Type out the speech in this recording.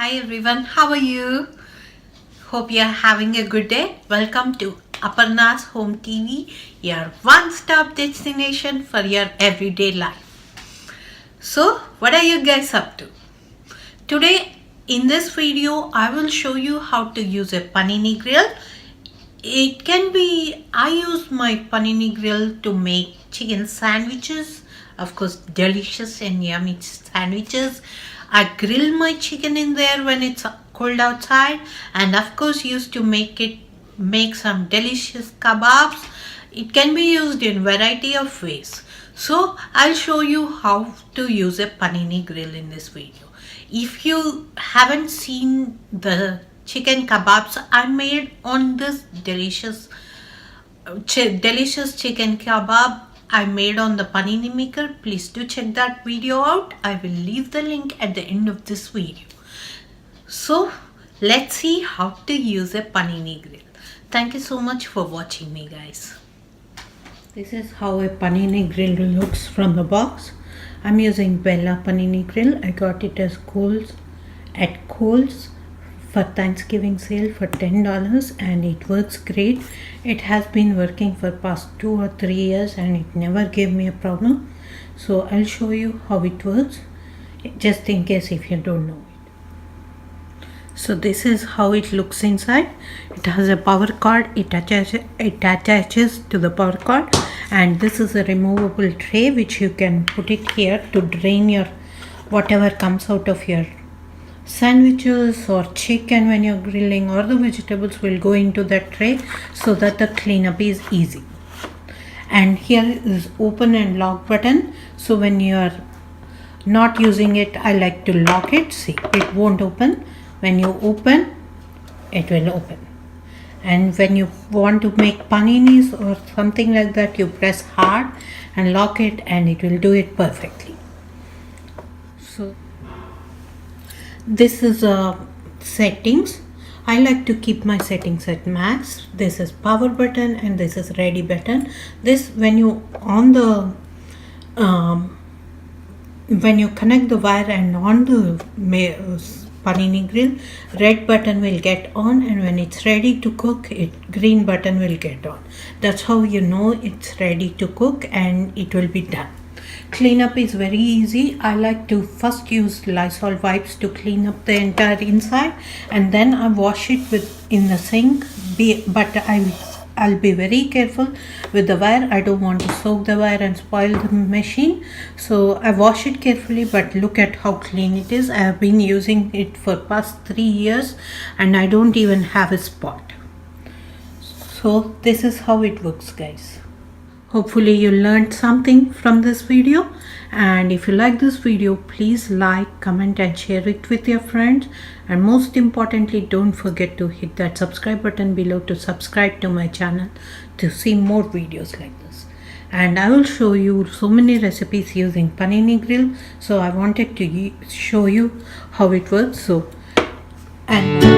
Hi everyone, how are you? Hope you are having a good day. Welcome to Aparna's Home TV, your one-stop destination for your everyday life. So, what are you guys up to? Today, in this video, I will show you how to use a Panini grill. I use my Panini grill to make chicken sandwiches. Of course, delicious and yummy sandwiches. I grill my chicken in there when it's cold outside, and of course used to make some delicious kebabs. It can be used in variety of ways. So I'll show you how to use a Panini grill in this video. If you haven't seen the chicken kebabs I made on this delicious chicken kebab I made on the Panini maker, please do check that video out. I will leave the link at the end of this video. So let's see how to use a Panini grill. Thank you so much for watching me, guys. This is how a Panini grill looks from the box. I'm using Bella Panini grill. I got it at Kohl's for Thanksgiving sale for $10, and it works great. It has been working for past 2 or 3 years and it never gave me a problem. So I'll show you how it works, just in case if you don't know it. So this is how it looks inside. It has a power cord. It attaches to the power cord, and this is a removable tray which you can put it here to drain your whatever comes out of your sandwiches or chicken when you're grilling, or the vegetables will go into that tray so that the cleanup is easy. And here is open and lock button, so when you're not using it, I like to lock it. See, it won't open. When you open, it will open. And when you want to make paninis or something like that, you press hard and lock it and it will do it perfectly. So this is settings. I like to keep my settings at max. This is power button and this is ready button. This when you when you connect the wire and on the Panini grill, red button will get on, and when it's ready to cook, green button will get on. That's how you know it's ready to cook and it will be done. Cleanup is very easy. I like to first use Lysol wipes to clean up the entire inside, and then I wash it in the sink. But I'll be very careful with the wire. I don't want to soak the wire and spoil the machine. So I wash it carefully, but look at how clean it is. I have been using it for past 3 years and I don't even have a spot. So this is how it works, guys. Hopefully you learned something from this video, and if you like this video, please like, comment and share it with your friends, and most importantly, don't forget to hit that subscribe button below to subscribe to my channel to see more videos like this. And I will show you so many recipes using Panini grill, so I wanted to show you how it works. And